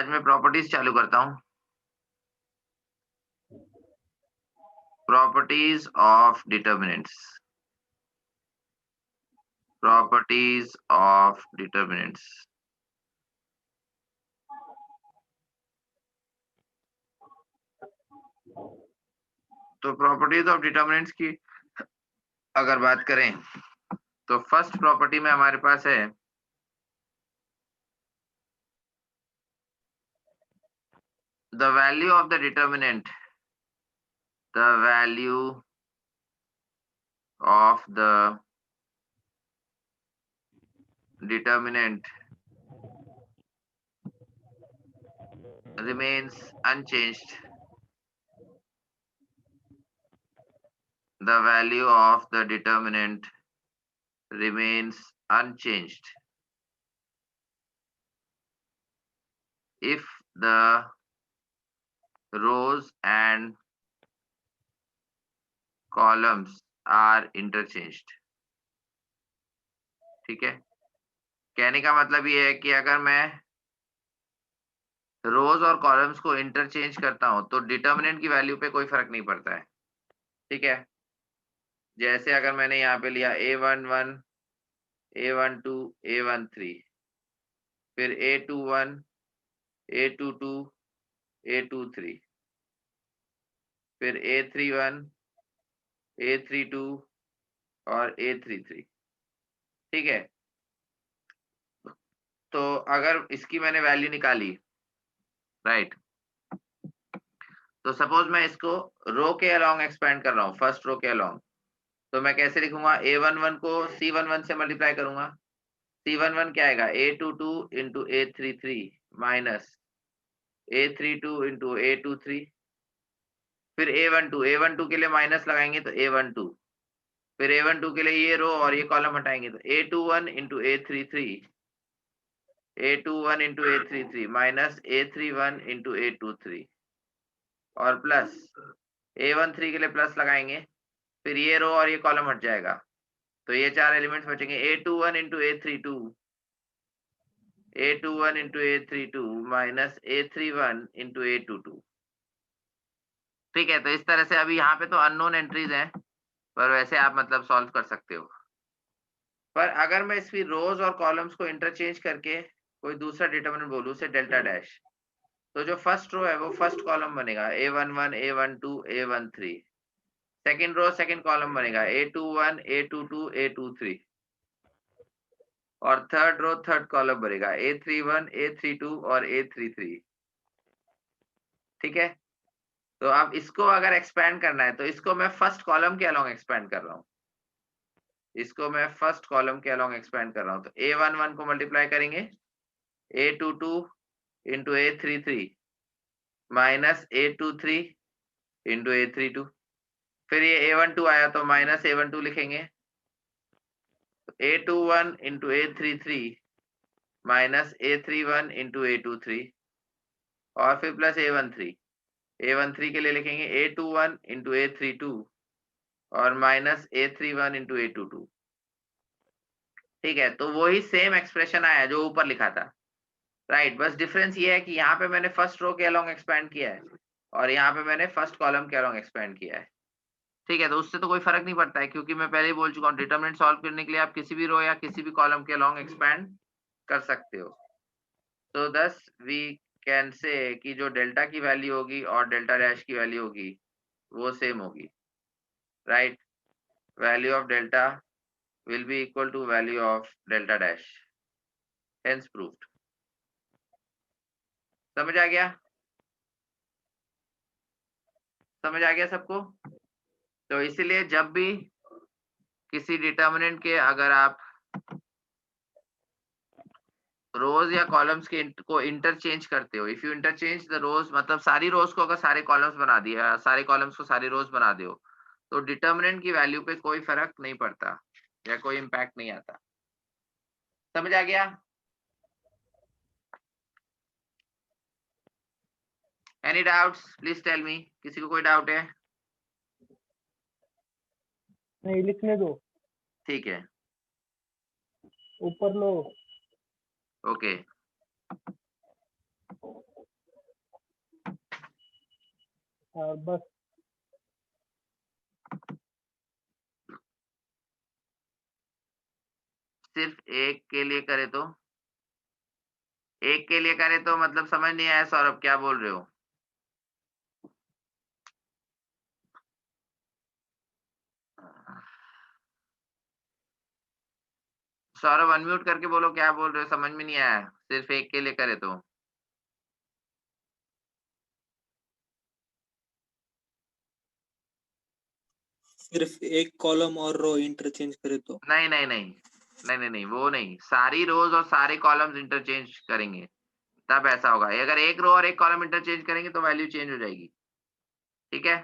आज मैं प्रॉपर्टीज चालू करता हूँ। Properties of determinants. Properties of determinants. तो प्रॉपर्टीज ऑफ डिटर्मिनेंट्स की अगर बात करें तो फर्स्ट प्रॉपर्टी में हमारे पास है the value of the determinant, the value of the determinant remains unchanged. The value of the determinant remains unchanged if the rows and columns are interchanged. ठीक है, कहने का मतलब ये है कि अगर मैं रोज और कॉलम्स को इंटरचेंज करता हूं तो डिटर्मिनेंट की वैल्यू पे कोई फर्क नहीं पड़ता है। ठीक है, जैसे अगर मैंने यहाँ पे लिया A11, A12, A13, फिर A21, A22, A23, फिर A31, A32 और A33। ठीक है, तो अगर इसकी मैंने वैल्यू निकाली, राइट, तो सपोज मैं इसको रो के अलोंग एक्सपेंड कर रहा हूँ, फर्स्ट रो के अलोंग, तो मैं कैसे लिखूंगा? A11 को C11 से मल्टीप्लाई करूंगा। C11 क्या आएगा? A22 into A33 minus A32 into A23, फिर A12 के लिए माइनस लगाएंगे तो A12, फिर A12 के लिए ये रो और ये कॉलम हटाएंगे तो A21 into A33, A21 into A33 minus A31 into A23 और प्लस A13 के लिए प्लस लगाएंगे, फिर ये रो और ये कॉलम हट जाएगा तो ये चार एलिमेंट्स बचेंगे। A21 into A32, A21 into A32 minus A31 into A22। ठीक है, तो इस तरह से अभी यहाँ पे तो अननोन एंट्रीज हैं, पर वैसे आप मतलब सॉल्व कर सकते हो। पर अगर मैं इसकी रोज और कॉलम्स को इंटरचेंज करके कोई दूसरा डिटरमिनेंट बोलूं, से डेल्टा डैश, तो जो फर्स्ट रो है वो फर्स्ट कॉलम बनेगा A11, A12, A13, second row second column बनेगा A21, A22, A23 और थर्ड रो थर्ड कॉलम बनेगा A31, A32 और A33। ठीक है, तो अब इसको अगर एक्सपैंड करना है तो इसको मैं फर्स्ट कॉलम के अलोंग एक्सपैंड कर रहा हूँ, इसको मैं फर्स्ट कॉलम के अलोंग एक्सपैंड कर रहा हूँ। तो A11 को मल्टीप्लाई करेंगे A22 into A33 minus A23 into A32, फिर ये A12 आया तो माइनस A12 लिखेंगे, A21 into A33 minus A31 into A23 और फिर प्लस A13 के लिए लिखेंगे A21 इंटू A32 और माइनस A31 इंटू A22। ठीक है, तो वही सेम एक्सप्रेशन आया जो ऊपर लिखा था, राइट। बस डिफरेंस ये है कि यहाँ पे मैंने फर्स्ट रो के अलोंग एक्सपैंड किया है और यहाँ पे मैंने फर्स्ट कॉलम के अलोंग एक्सपैंड किया है। ठीक है, तो उससे तो कोई फर्क नहीं पड़ता है क्योंकि मैं पहले ही बोल चुका हूँ डिटरमिनेंट सॉल्व करने के लिए आप किसी भी रो या किसी भी कॉलम के अलोंग एक्सपैंड कर सकते हो। तो दस वी कैन से कि जो डेल्टा की वैल्यू होगी और डेल्टा डैश की वैल्यू होगी वो सेम होगी, right. Value of delta will be equal to value of delta dash, hence proved। समझ आ गया? समझ आ गया सबको? तो इसीलिए जब भी किसी डिटर्मिनेंट के अगर आप रोज या कॉलम्स के को इंटरचेंज करते हो, इफ यू इंटरचेंज द रोज, मतलब सारी रोज को अगर सारे कॉलम्स बना दिया, सारे कॉलम्स को सारी रोज बना दो, तो डिटर्मिनेंट की वैल्यू पे कोई फर्क नहीं पड़ता या कोई इम्पैक्ट नहीं आता। समझ आ गया? Any doubts please tell me. किसी को कोई डाउट है? नहीं, लिखने दो, ठीक है, ऊपर लो। ओके। और बस सिर्फ एक के लिए करे तो? एक के लिए करे तो मतलब समझ नहीं आया सौरभ, क्या बोल रहे हो? सौरभ अनम्यूट करके बोलो, क्या बोल रहे हो, समझ में नहीं आया। सिर्फ एक के लिए करे तो? सिर्फ एक कॉलम और रो इंटरचेंज करे तो? नहीं नहीं नहीं नहीं नहीं नहीं, वो नहीं, सारी रोज और सारे कॉलम्स इंटरचेंज करेंगे तब ऐसा होगा। अगर एक रो और एक कॉलम इंटरचेंज करेंगे तो वैल्यू चेंज हो जाएगी। ठीक है,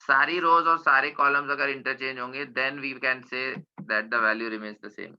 सारी रोज और सारे कॉलम्स अगर इंटरचेंज होंगे then we can say that the value remains the same.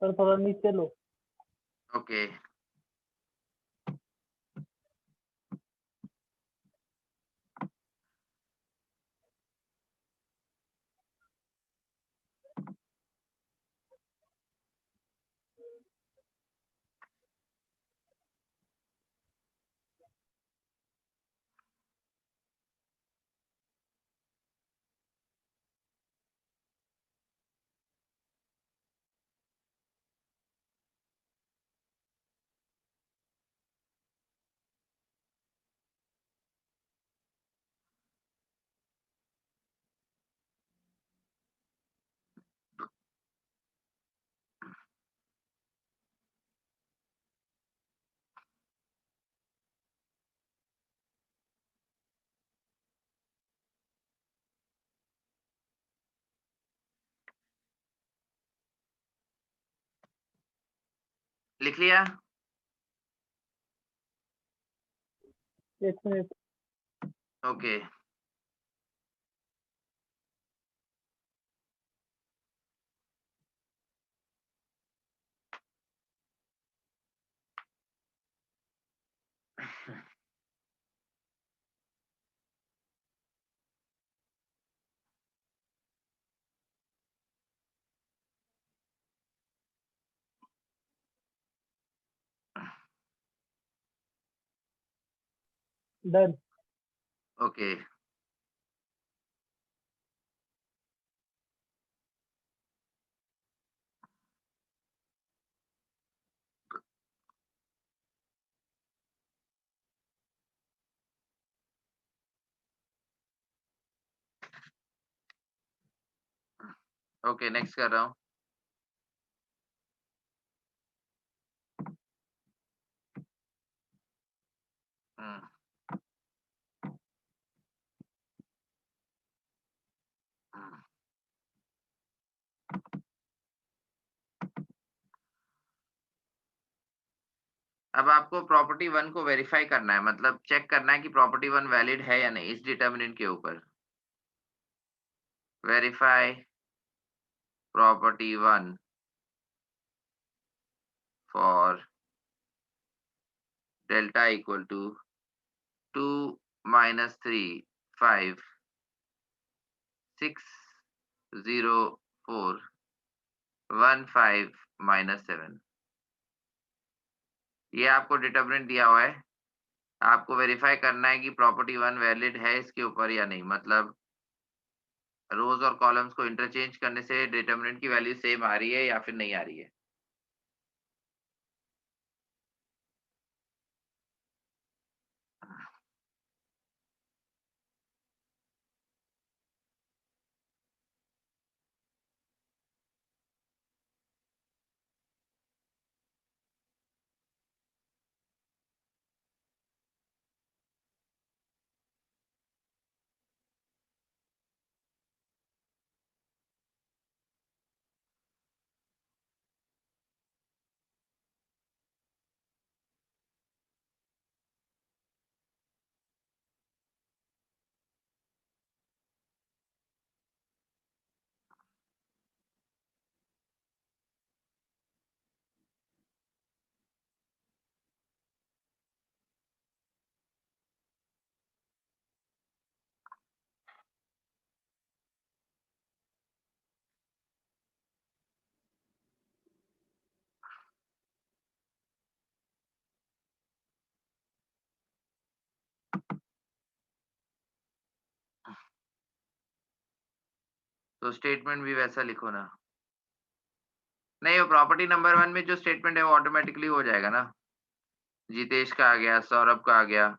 Sir थोड़ा नीचे लो। ओके लिख लिया। एक minute. Okay done. Okay okay next कर रहा हूँ। हम्म, हम्म। अब आपको प्रॉपर्टी वन को वेरीफाई करना है, मतलब चेक करना है कि प्रॉपर्टी वन वैलिड है या नहीं इस डिटर्मिनेंट के ऊपर। Verify property one for delta equal to 2 minus 3 5 6 0 4 1 5 minus 7। ये आपको डिटर्मिनेंट दिया हुआ है, आपको वेरीफाई करना है कि प्रॉपर्टी वन वैलिड है इसके ऊपर या नहीं, मतलब रोज और कॉलम्स को इंटरचेंज करने से डिटर्मिनेंट की वैल्यू सेम आ रही है या फिर नहीं आ रही है। तो स्टेटमेंट भी वैसा लिखो ना। नहीं, वो प्रॉपर्टी नंबर 1 में जो स्टेटमेंट है वो ऑटोमेटिकली हो जाएगा ना। जितेश का आ गया, सौरभ का आ गया।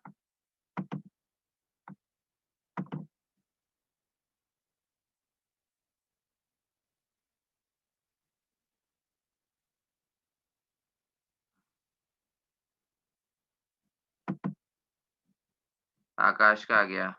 आकाश का आ गया।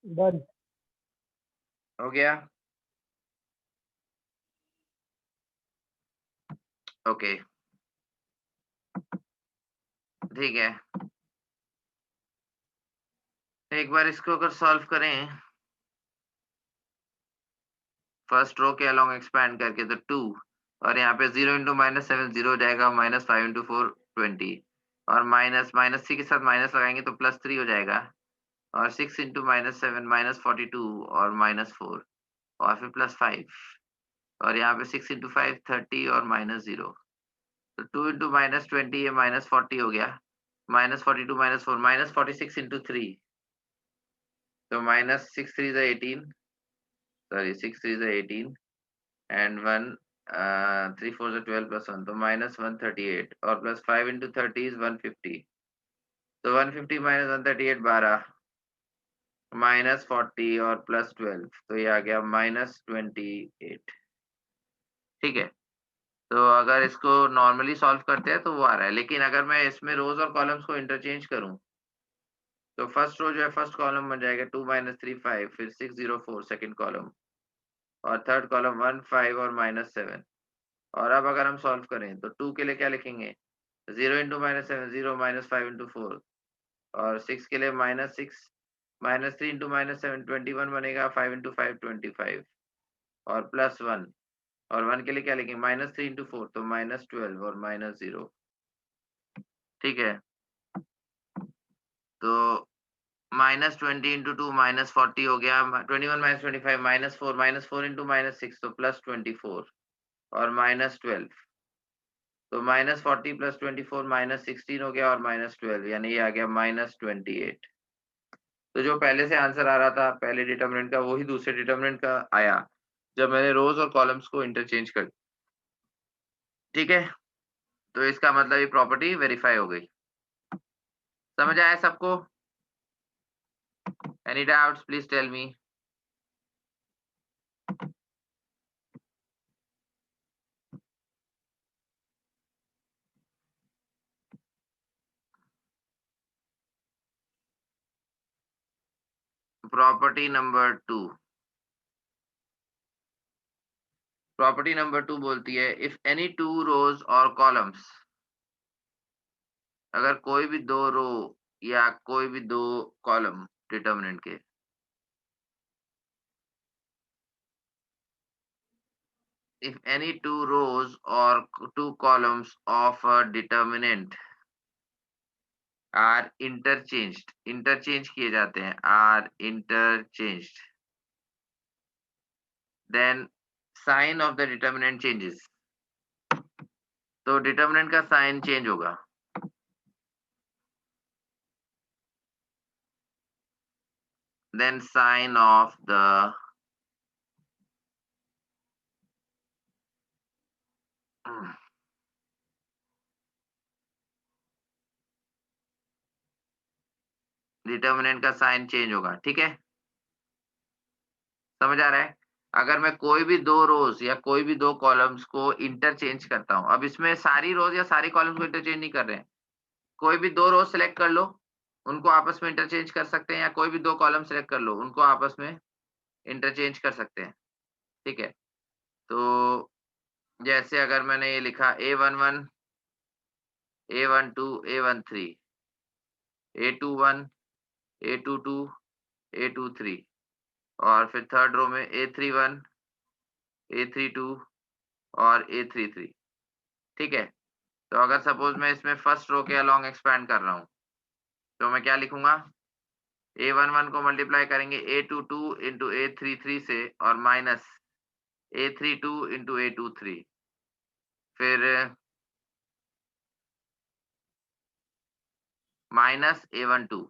डन। हो गया। ओके, ठीक है। एक बार इसको अगर सॉल्व करें फर्स्ट रो के अलोंग एक्सपैंड करके, तो 2 और यहाँ पे 0 इंटू -7 0 हो जाएगा, -5 इंटू 4 20 और -3 के साथ माइनस लगाएंगे तो +3 हो जाएगा और 6 इंटू -7 -42 और -4 और फिर +5 और यहाँ पे 6 इंटू 5 30 और -0, तो 2 इंटू -20 ये -40 हो गया, -42 -4 -46 इंटू 3, तो -6 3 is 18, sorry 6 3 is 18 and 1 3 4 is 12 plus 1, तो -138 और +5 into 30 is 150, तो 150 minus 138 12 -40 और +12, तो ये आ गया -28। ठीक है, तो अगर इसको नॉर्मली सॉल्व करते हैं तो वो आ रहा है, लेकिन अगर मैं इसमें रोज और कॉलम्स को इंटरचेंज करूं तो फर्स्ट रो जो है फर्स्ट कॉलम बन जाएगा 2 -3 5, फिर 6 0 4 सेकंड कॉलम और थर्ड कॉलम 1 5 और -7। और अब अगर हम सॉल्व करें तो 2 के लिए क्या लिखेंगे, 0 इंटू -7 0 -5 इंटू 4 और 6 के लिए -6 -3 इंटू -7 21 बनेगा, 5 इंटू 5 25 और +1 और 1 के लिए क्या लिखेंगे, -3 इंटू 4 तो -12 और -0। ठीक है, तो -20 इंटू 2 -40 हो गया, 21 -25 -4 इंटू -6 तो +24 और -12, तो -40 +24 -16 हो गया और -12, यानी ये आ गया -28। तो जो पहले से आंसर आ रहा था पहले डिटरमिनेंट का, वही दूसरे डिटरमिनेंट का आया जब मैंने रोज और कॉलम्स को इंटरचेंज कर। ठीक है, तो इसका मतलब ये प्रॉपर्टी वेरीफाई हो गई। समझ आया सबको? Any doubts please tell me. Property number 2, property number 2 बोलती है इफ एनी 2 रोज और कॉलम्स, अगर कोई भी 2 रो या कोई भी 2 कॉलम डिटरमिनेंट के, if any 2 rows or 2 columns of a determinant are interchanged, interchange किए जाते हैं, are interchanged, then sign of the determinant changes, तो डिटरमिनेंट का साइन चेंज होगा। then sign of the determinant का साइन चेंज होगा। ठीक है, समझ आ रहा है? अगर मैं कोई भी 2 रोज या कोई भी 2 कॉलम्स को इंटरचेंज करता हूं, अब इसमें सारी रोज या सारी कॉलम्स को इंटरचेंज नहीं कर रहे हैं, कोई भी 2 रोज सेलेक्ट कर लो उनको आपस में इंटरचेंज कर सकते हैं, या कोई भी 2 कॉलम सिलेक्ट कर लो, उनको आपस में इंटरचेंज कर सकते हैं, ठीक है? तो जैसे अगर मैंने ये लिखा A11, A12, A13, A21, A22, A23 और फिर थर्ड रो में A31, A32 और A33, ठीक है? तो अगर सपोज़ मैं इसमें फर्स्ट रो के अलोंग एक्सपैंड कर रहा हूँ, तो मैं क्या लिखूँगा? A11 को मल्टीप्लाई करेंगे A22 इंटू A33 से और माइनस A32 इंटू A23, फिर माइनस A12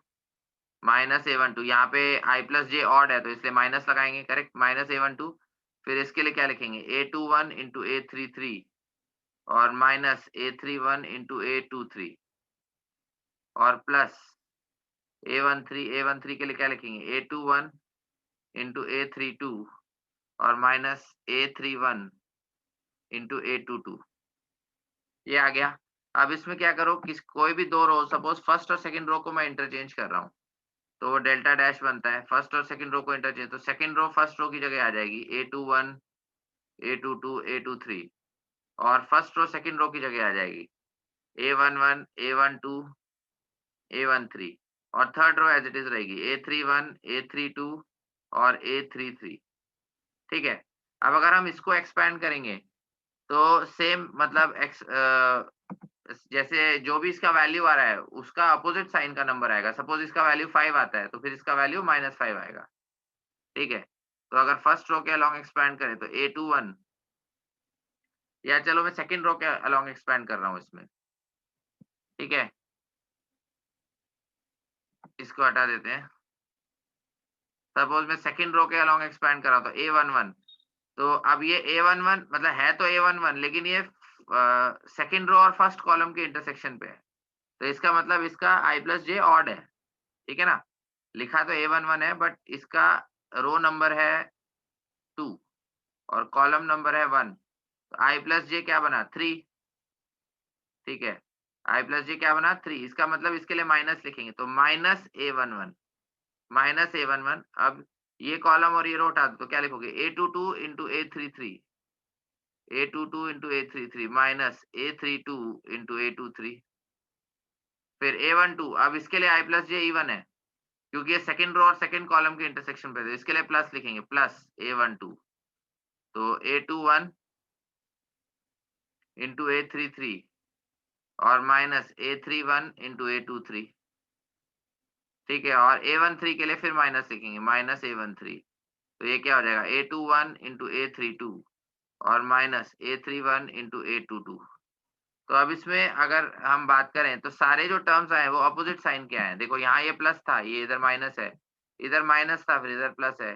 यहाँ पे I प्लस J ऑड है तो इसलिए माइनस लगाएंगे, करेक्ट? माइनस A12, फिर इसके लिए क्या लिखेंगे? A21 इंटू A33 और माइनस A31 इंटू A23 और प्लस A13 के लिए क्या लिखेंगे? A21 इंटू A32 और माइनस A31 इंटू A22, ये आ गया। अब इसमें क्या करो, कोई भी 2 रो, सपोज़ फर्स्ट और सेकंड रो को मैं इंटरचेंज कर रहा हूँ, तो वो डेल्टा डैश बनता है। फर्स्ट और सेकंड रो को इंटरचेंज, तो सेकंड रो फर्स्ट रो की जगह आ जाएगी A21, A22, A23 और फर्स्ट रो सेकंड रो की जगह आ जाएगी A11, A12, A13 और third row as it is रहेगी A31, A32 और A33, ठीक है? अब अगर हम इसको एक्सपैंड करेंगे, तो सेम मतलब जैसे जो भी इसका वैल्यू आ रहा है, उसका अपोज़िट साइन का नंबर आएगा। सपोज़ इसका वैल्यू 5 आता है, तो फिर इसका वैल्यू -5 आएगा, ठीक है? तो अगर फर्स्ट रो के अलोंग एक्सपैंड करें तो A21, या चलो मैं सेकंड रो के अलोंग एक्सपैंड कर रहा हूँ इसमें, ठीक है? इसको हटा देते हैं। सपोज़ मैं सेकंड रो के अलोंग एक्सपैंड कर रहा हूँ, तो A11, तो अब ये A11 मतलब है तो A11, लेकिन ये सेकंड रो और फर्स्ट कॉलम के इंटरसेक्शन पे है। तो इसका मतलब इसका I प्लस J ऑड है, ठीक है ना? लिखा तो A11 है, बट इसका रो नंबर है 2 और कॉलम नंबर है 1, तो I प्लस J क्या बना? 3, ठीक है? I प्लस J क्या बना? 3, इसका मतलब इसके लिए माइनस लिखेंगे, तो माइनस A11। अब ये कॉलम और ये रो हटा दो, तो क्या लिखोगे? A22 into A33, A22 into A33 minus A32 into A23, फिर A12। अब इसके लिए I प्लस J इवन है, क्योंकि ये सेकंड रो और सेकंड कॉलम के इंटरसेक्शन पे है, तो इसके लिए प्लस लिखेंगे, प्लस A12, तो A21 इंटू A33 और माइनस A31 इंटू A23, ठीक है? और A13 के लिए फिर माइनस लिखेंगे, माइनस A13, तो ये क्या हो जाएगा? A21 इंटू A32 और माइनस A31 इंटू A22। तो अब इसमें अगर हम बात करें, तो सारे जो टर्म्स आए वो अपोजिट साइन के आए हैं। देखो यहाँ ये प्लस था, ये इधर माइनस है, इधर माइनस था, फिर इधर प्लस है,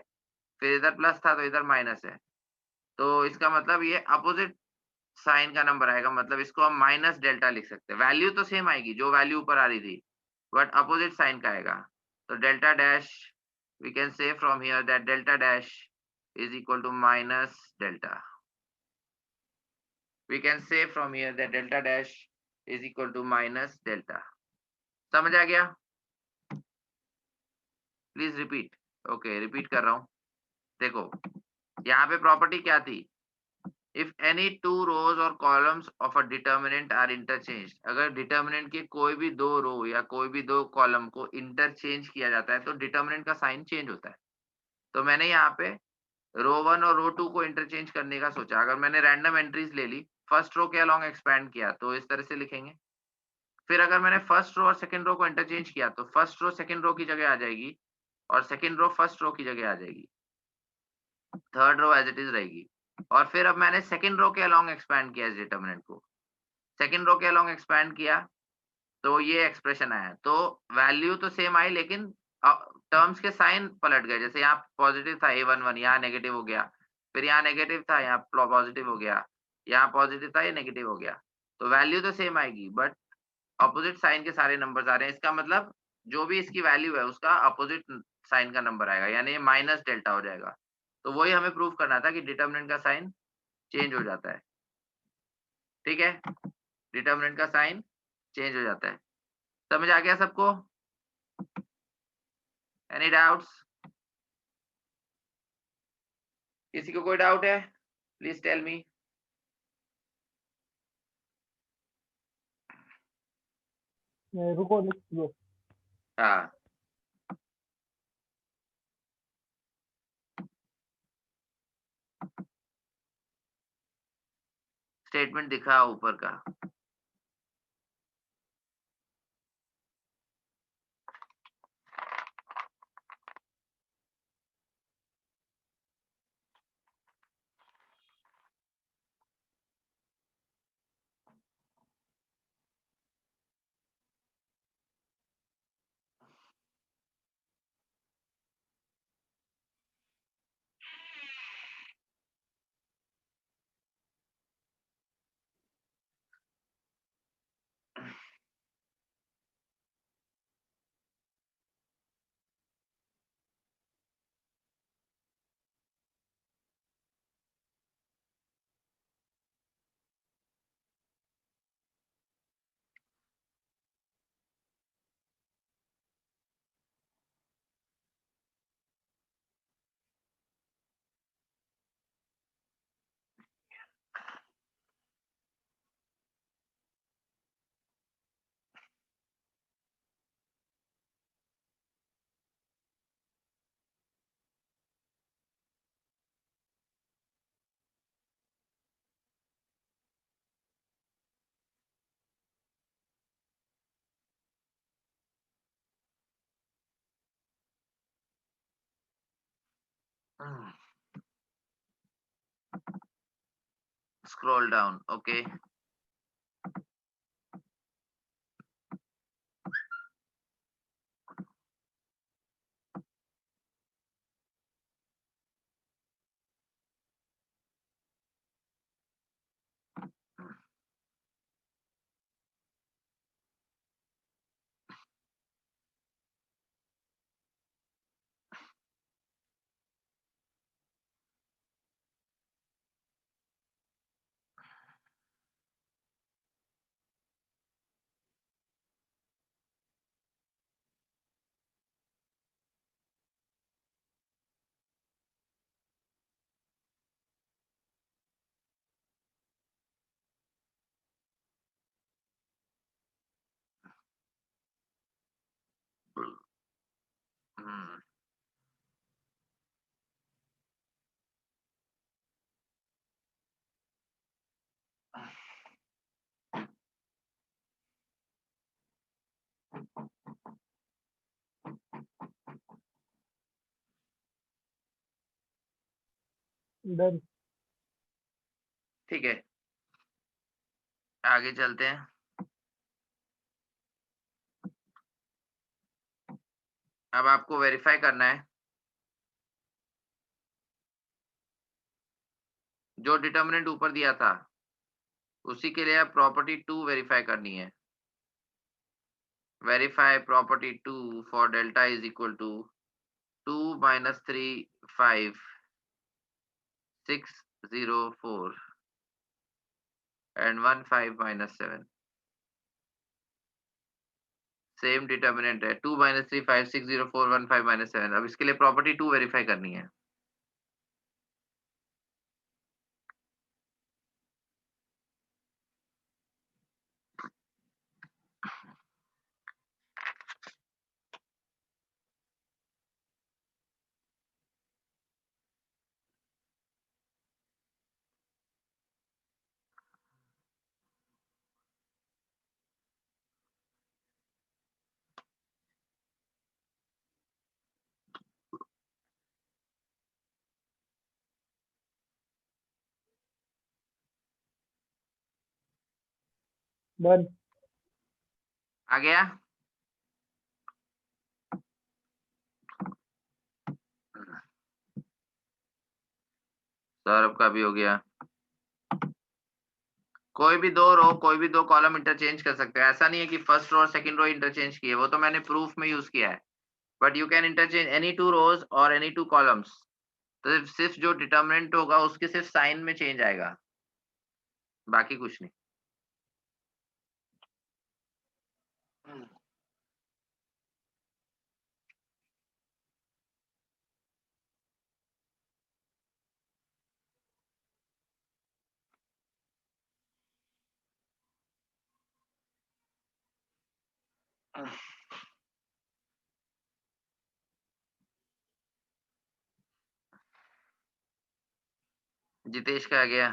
फिर इधर प्लस था तो इधर माइनस है। तो इसका मतलब ये अपोजिट साइन का नंबर आएगा, मतलब इसको हम माइनस डेल्टा लिख सकते हैं। वैल्यू तो सेम आएगी, जो वैल्यू ऊपर आ रही थी, बट अपोजिट साइन का आएगा। तो delta dash, we can say from here that delta dash is equal to minus delta. We can say from here that delta dash is equal to minus delta. समझ आ गया? Please repeat. Okay, repeat कर रहा हूँ। देखो यहाँ पे property क्या थी? इफ एनी टू रोज और columns of a determinant are interchange, अगर डिटर्मिनेंट के कोई भी 2 रो या कोई भी 2 कॉलम को इंटरचेंज किया जाता है, तो डिटर्मिनेंट का साइन चेंज होता है। तो मैंने यहाँ पे रो 1 और रो 2 को इंटरचेंज करने का सोचा। अगर मैंने रैंडम एंट्रीज ले ली, फर्स्ट रो के अलोंग एक्सपैंड किया, तो इस तरह से लिखेंगे। फिर अगर मैंने फर्स्ट रो और सेकंड रो को इंटरचेंज किया, तो फर्स्ट रो सेकंड रो की जगह आ जाएगी और सेकंड रो फर्स्ट रो की जगह आ जाएगी, third row as it is रहेगी। और फिर अब मैंने सेकंड रो के अलोंग एक्सपैंड किया इस डिटर्मिनेंट को, सेकंड रो के अलोंग एक्सपैंड किया, तो ये एक्सप्रेशन आया। तो वैल्यू तो सेम आई, लेकिन टर्म्स के साइन पलट गए। जैसे यहाँ पॉजिटिव था A11, यहाँ नेगेटिव हो गया, फिर यहाँ नेगेटिव था, यहाँ पॉजिटिव हो गया, यहाँ पॉजिटिव था, ये नेगेटिव हो गया। तो वैल्यू तो सेम आएगी, बट अपोजिट साइन के सारे नंबर्स आ रहे हैं। इसका मतलब जो भी इसकी वैल्यू है उसका अपोजिट साइन का नंबर आएगा, यानी ये माइनस डेल्टा हो जाएगा। तो वही हमें प्रूव करना था कि डिटर्मिनेंट का साइन चेंज हो जाता है, ठीक है? डिटर्मिनेंट का साइन चेंज हो जाता है। समझ आ गया सबको? Any doubts? किसी को कोई डाउट है? Please tell me. रुको लिख लो. हाँ, स्टेटमेंट दिखा ऊपर का. Scroll down. Okay. Hmm. Done. ठीक है, आगे चलते हैं. अब आपको वेरीफाई करना है जो डिटर्मिनेंट ऊपर दिया था उसी के लिए आप प्रॉपर्टी 2 वेरीफाई करनी है. Verify property 2 for delta is equal to 2 minus 3 5 6 0 4 and 1 5 minus 7. Same determinant है 2 minus 3 5 6 0 4 1 5 minus 7. अब इसके लिए प्रॉपर्टी 2 वेरीफाई करनी है. डन. आ गया? सौरभ का भी हो गया. कोई भी दो कॉलम इंटरचेंज कर सकते हैं. ऐसा नहीं है कि फर्स्ट रो और सेकंड रो इंटरचेंज किए, वो तो मैंने प्रूफ में यूज किया है. But you can interchange any 2 रोज और एनी 2 कॉलम्स. तो सिर्फ जो डिटर्मिनेंट होगा उसके सिर्फ साइन में चेंज आएगा, बाकी कुछ नहीं. जितेश का आ गया